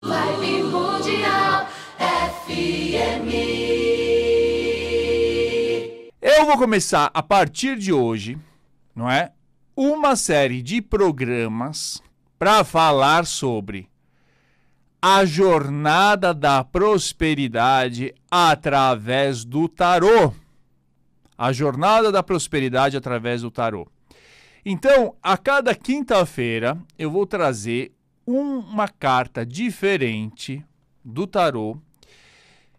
Vibe Mundial FM. Eu vou começar a partir de hoje, não é? Uma série de programas para falar sobre a jornada da prosperidade através do tarô. A jornada da prosperidade através do tarô. Então, a cada quinta-feira, eu vou trazer uma carta diferente do tarô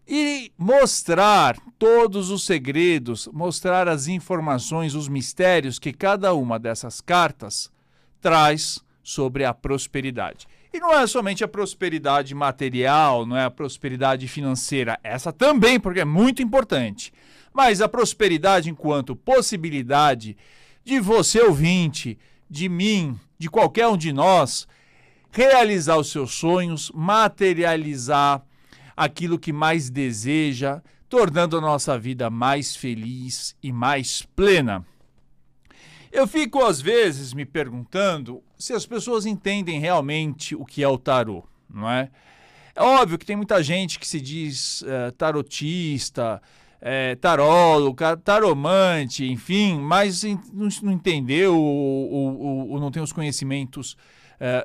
e mostrar todos os segredos, mostrar as informações, os mistérios que cada uma dessas cartas traz sobre a prosperidade. E não é somente a prosperidade material, não é a prosperidade financeira, essa também, porque é muito importante, mas a prosperidade enquanto possibilidade de você ouvinte, de mim, de qualquer um de nós, realizar os seus sonhos, materializar aquilo que mais deseja, tornando a nossa vida mais feliz e mais plena. Eu fico, às vezes, me perguntando se as pessoas entendem realmente o que é o tarô, não é? É óbvio que tem muita gente que se diz tarotista, tarólogo, taromante, enfim, mas não entendeu ou não tem os conhecimentos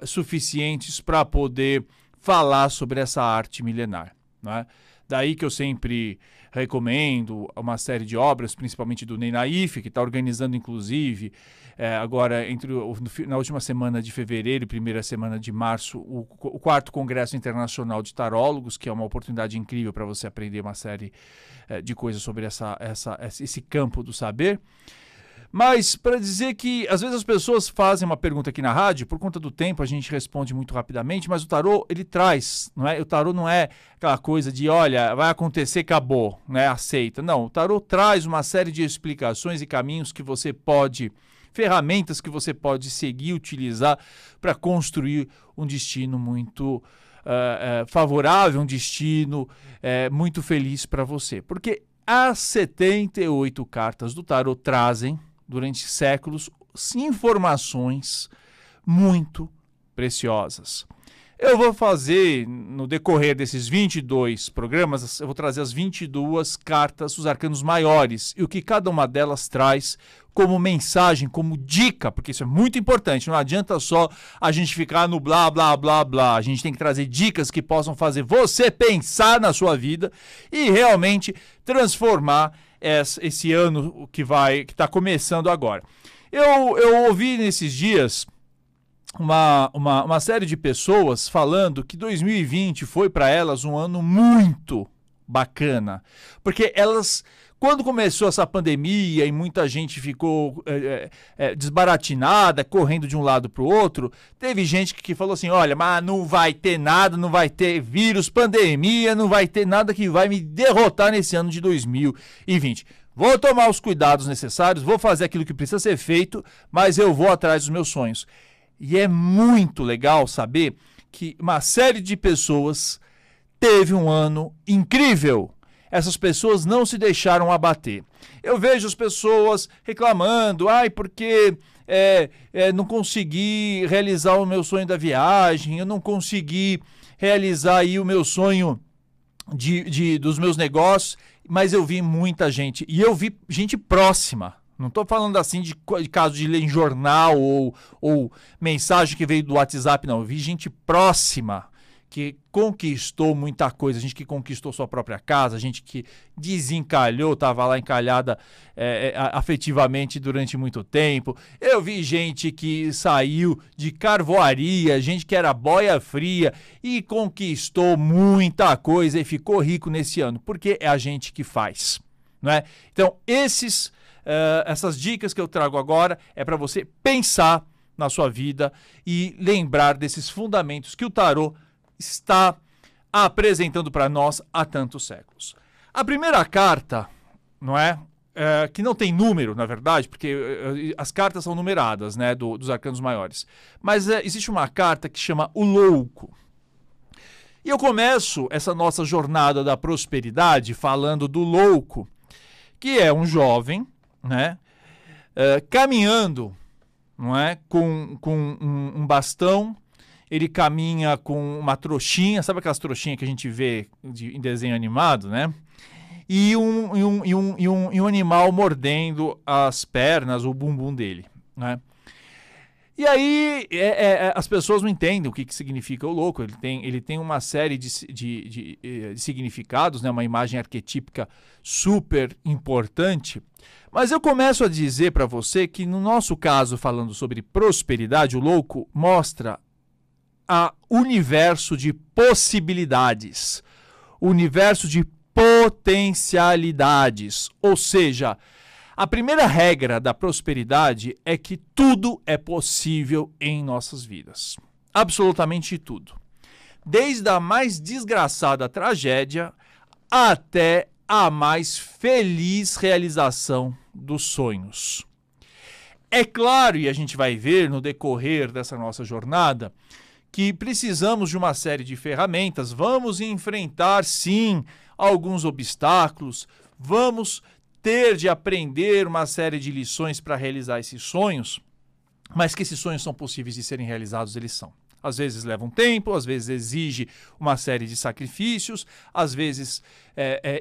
suficientes para poder falar sobre essa arte milenar, não é? Daí que eu sempre recomendo uma série de obras, principalmente do Ney Naif, que está organizando, inclusive, agora na última semana de fevereiro e primeira semana de março, o 4º Congresso Internacional de Tarólogos, que é uma oportunidade incrível para você aprender uma série de coisas sobre esse campo do saber. Mas para dizer que às vezes as pessoas fazem uma pergunta aqui na rádio, por conta do tempo a gente responde muito rapidamente, mas o tarô ele traz, não é? O tarô não é aquela coisa de, olha, vai acontecer, acabou, né? Aceita. Não, o tarô traz uma série de explicações e caminhos que você pode, ferramentas que você pode seguir, utilizar para construir um destino muito favorável, um destino muito feliz para você. Porque as 78 cartas do tarô trazem durante séculos, informações muito preciosas. Eu vou fazer, no decorrer desses 22 programas, eu vou trazer as 22 cartas, os arcanos maiores, e o que cada uma delas traz como mensagem, como dica, porque isso é muito importante, não adianta só a gente ficar no blá, blá, blá, blá, a gente tem que trazer dicas que possam fazer você pensar na sua vida e realmente transformar esse ano que está começando agora. Eu ouvi nesses dias uma série de pessoas falando que 2020 foi para elas um ano muito bacana, porque elas, quando começou essa pandemia e muita gente ficou desbaratinada, correndo de um lado para o outro, teve gente que falou assim, olha, mas não vai ter nada, não vai ter vírus, pandemia, não vai ter nada que vai me derrotar nesse ano de 2020. Vou tomar os cuidados necessários, vou fazer aquilo que precisa ser feito, mas eu vou atrás dos meus sonhos. E é muito legal saber que uma série de pessoas teve um ano incrível. Essas pessoas não se deixaram abater. Eu vejo as pessoas reclamando, porque não consegui realizar o meu sonho da viagem, eu não consegui realizar aí o meu sonho dos meus negócios, mas eu vi muita gente, e eu vi gente próxima. Não estou falando assim de caso de ler em jornal ou mensagem que veio do WhatsApp, não. Eu vi gente próxima que conquistou muita coisa, gente que conquistou sua própria casa, gente que desencalhou, estava lá encalhada afetivamente durante muito tempo. Eu vi gente que saiu de carvoaria, gente que era boia fria e conquistou muita coisa e ficou rico nesse ano, porque é a gente que faz, não é? Então, essas dicas que eu trago agora é para você pensar na sua vida e lembrar desses fundamentos que o tarô está apresentando para nós há tantos séculos. A primeira carta, não é? Que não tem número, na verdade, porque as cartas são numeradas, né, dos arcanos maiores. Mas existe uma carta que chama o Louco. E eu começo essa nossa jornada da prosperidade falando do Louco, que é um jovem, né, caminhando, não é, com um bastão ele caminha com uma trouxinha, sabe aquelas trouxinhas que a gente vê em desenho animado, né? E um animal mordendo as pernas, o bumbum dele, né? E aí as pessoas não entendem o que significa o louco. Ele tem uma série de significados, né? Uma imagem arquetípica super importante. Mas eu começo a dizer para você que no nosso caso, falando sobre prosperidade, o louco mostra o universo de possibilidades, o universo de potencialidades, ou seja, a primeira regra da prosperidade é que tudo é possível em nossas vidas. Absolutamente tudo. Desde a mais desgraçada tragédia até a mais feliz realização dos sonhos. É claro, e a gente vai ver no decorrer dessa nossa jornada, que precisamos de uma série de ferramentas, vamos enfrentar, sim, alguns obstáculos, vamos ter de aprender uma série de lições para realizar esses sonhos, mas que esses sonhos são possíveis de serem realizados, eles são. Às vezes levam tempo, às vezes exige uma série de sacrifícios, às vezes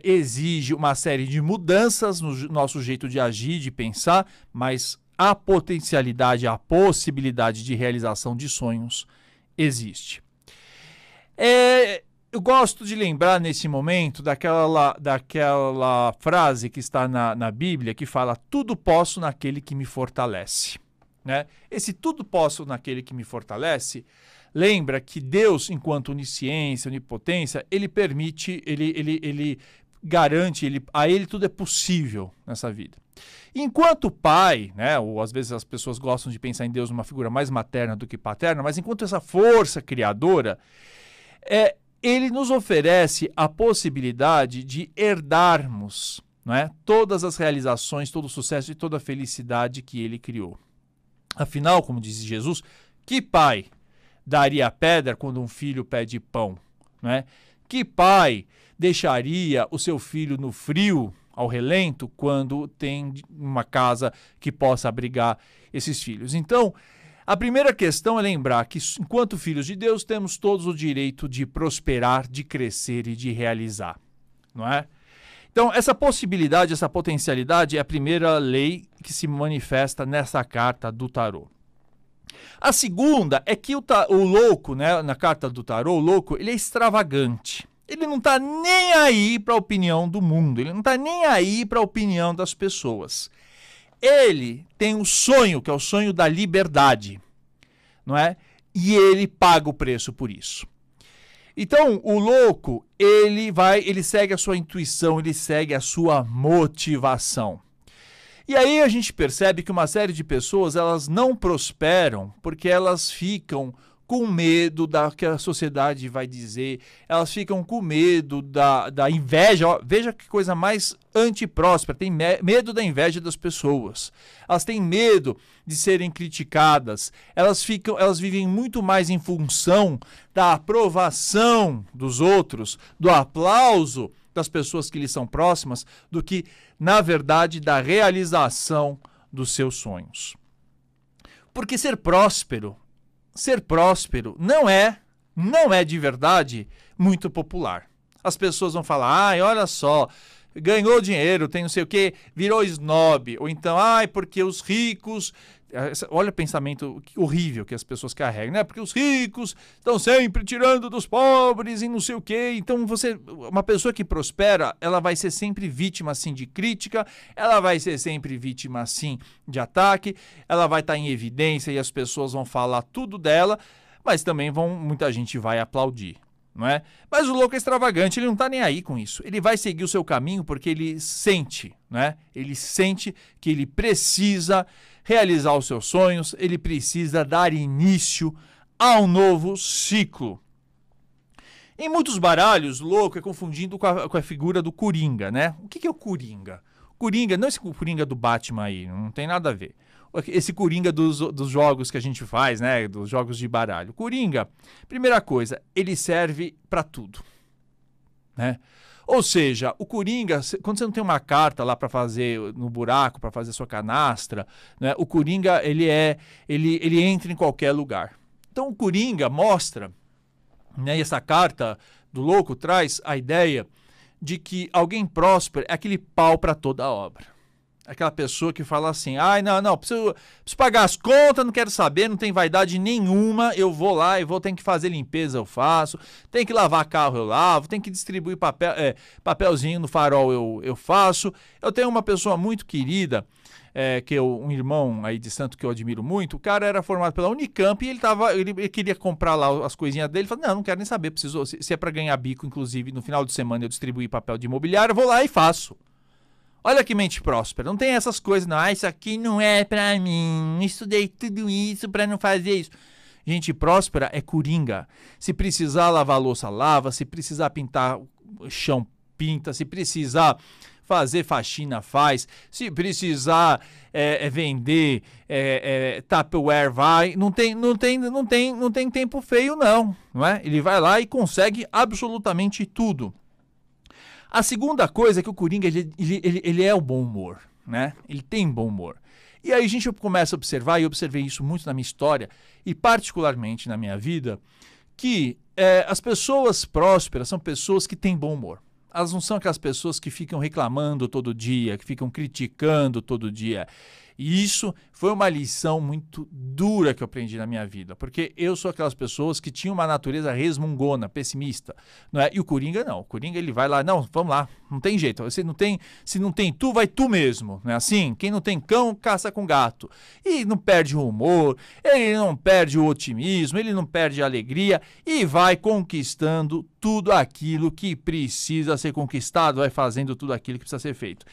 exige uma série de mudanças no nosso jeito de agir, de pensar, mas a potencialidade, a possibilidade de realização de sonhos existe. Eu gosto de lembrar nesse momento daquela frase que está na Bíblia que fala: tudo posso naquele que me fortalece. Né? Esse tudo posso naquele que me fortalece lembra que Deus, enquanto onisciência, onipotência, ele permite, ele garante, a ele tudo é possível nessa vida. Enquanto pai, né, ou às vezes as pessoas gostam de pensar em Deus numa figura mais materna do que paterna, mas enquanto essa força criadora, ele nos oferece a possibilidade de herdarmos, não é, todas as realizações, todo o sucesso e toda a felicidade que ele criou. Afinal, como diz Jesus, que pai daria pedra quando um filho pede pão? Não é? Que pai deixaria o seu filho no frio, ao relento, quando tem uma casa que possa abrigar esses filhos? Então, a primeira questão é lembrar que, enquanto filhos de Deus, temos todos o direito de prosperar, de crescer e de realizar, não é? Então, essa possibilidade, essa potencialidade é a primeira lei que se manifesta nessa carta do tarô. A segunda é que o louco, né, na carta do tarô, o louco, ele é extravagante. Ele não está nem aí para a opinião do mundo, ele não está nem aí para a opinião das pessoas. Ele tem um sonho, que é o sonho da liberdade, não é? E ele paga o preço por isso. Então, o louco, ele segue a sua intuição, ele segue a sua motivação. E aí a gente percebe que uma série de pessoas, elas não prosperam porque elas ficam com medo da que a sociedade vai dizer, elas ficam com medo da inveja. Ó, veja que coisa mais antipróspera, tem medo da inveja das pessoas. Elas têm medo de serem criticadas, elas vivem muito mais em função da aprovação dos outros, do aplauso das pessoas que lhes são próximas, do que, na verdade, da realização dos seus sonhos. Porque ser próspero não é de verdade muito popular. As pessoas vão falar: ai, olha só, ganhou dinheiro, tem não sei o quê, virou snob. Ou então, ai, porque os ricos... Olha o pensamento horrível que as pessoas carregam, né? Porque os ricos estão sempre tirando dos pobres e não sei o quê. Então, uma pessoa que prospera, ela vai ser sempre vítima, assim, de crítica, ela vai ser sempre vítima, assim, de ataque, ela vai estar em evidência e as pessoas vão falar tudo dela, mas também muita gente vai aplaudir, não é? Mas o louco é extravagante, ele não está nem aí com isso. Ele vai seguir o seu caminho porque ele sente, né? Ele sente que ele precisa realizar os seus sonhos, ele precisa dar início a um novo ciclo. Em muitos baralhos, louco é confundido com a figura do Coringa, né? O que é o Coringa? Coringa, não esse Coringa do Batman aí, não tem nada a ver. Esse Coringa dos jogos que a gente faz, né? Dos jogos de baralho. Coringa, primeira coisa, ele serve para tudo, né? Ou seja, o Coringa, quando você não tem uma carta lá para fazer no buraco, para fazer sua canastra, né, o Coringa ele entra em qualquer lugar. Então o Coringa mostra, né, e essa carta do louco traz a ideia de que alguém próspero é aquele pau para toda a obra. Aquela pessoa que fala assim, não, preciso pagar as contas, não quero saber, não tem vaidade nenhuma, eu vou lá, tenho que fazer limpeza, eu faço, tenho que lavar carro, eu lavo, tenho que distribuir papelzinho no farol, eu faço. Eu tenho uma pessoa muito querida, um irmão aí de santo que eu admiro muito, o cara era formado pela Unicamp e ele queria comprar lá as coisinhas dele, ele falou, não quero nem saber, se é para ganhar bico, inclusive no final de semana eu distribuir papel de imobiliário, eu vou lá e faço. Olha que mente próspera, não tem essas coisas, não, isso aqui não é pra mim, estudei tudo isso pra não fazer isso. Gente próspera é Coringa, se precisar lavar a louça, lava, se precisar pintar o chão, pinta, se precisar fazer faxina, faz, se precisar vender Tupperware, vai, não tem tempo feio não é? Ele vai lá e consegue absolutamente tudo. A segunda coisa é que o Coringa, ele é o bom humor, né? Ele tem bom humor. E aí a gente começa a observar, e eu observei isso muito na minha história, e particularmente na minha vida, que as pessoas prósperas são pessoas que têm bom humor. Elas não são aquelas pessoas que ficam reclamando todo dia, que ficam criticando todo dia. E isso foi uma lição muito dura que eu aprendi na minha vida, porque eu sou aquelas pessoas que tinham uma natureza resmungona, pessimista, não é? E o Coringa não. O Coringa ele vai lá, não, vamos lá, não tem jeito. Se não tem tu, vai tu mesmo, não é assim? Quem não tem cão, caça com gato. E não perde o humor, ele não perde o otimismo, ele não perde a alegria e vai conquistando tudo aquilo que precisa ser conquistado, vai fazendo tudo aquilo que precisa ser feito.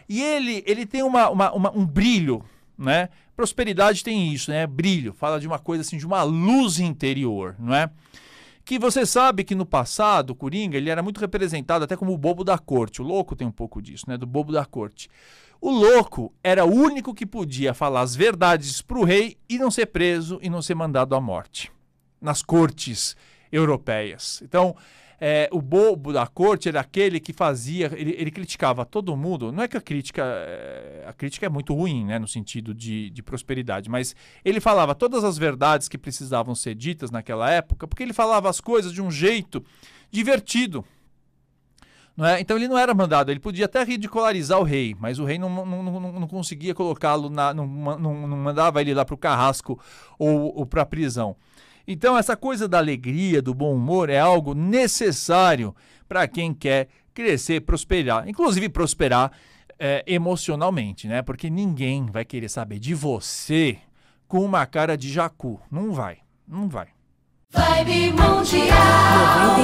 E ele tem um brilho, né? Prosperidade tem isso, né? Brilho, fala de uma coisa assim, de uma luz interior, não é? Que você sabe que no passado, o Coringa, ele era muito representado até como o bobo da corte. O louco tem um pouco disso, né? Do bobo da corte. O louco era o único que podia falar as verdades para o rei e não ser preso e não ser mandado à morte. Nas cortes europeias. Então, o bobo da corte era aquele que fazia, ele criticava todo mundo. Não é que a crítica é muito ruim, né, no sentido de prosperidade, mas ele falava todas as verdades que precisavam ser ditas naquela época, porque ele falava as coisas de um jeito divertido. Não é? Então ele não era mandado, ele podia até ridicularizar o rei, mas o rei não conseguia colocá-lo, não mandava ele lá para o carrasco ou para a prisão. Então essa coisa da alegria, do bom humor é algo necessário para quem quer crescer, prosperar, inclusive prosperar emocionalmente, né? Porque ninguém vai querer saber de você com uma cara de jacu, não vai. Vibe Mundial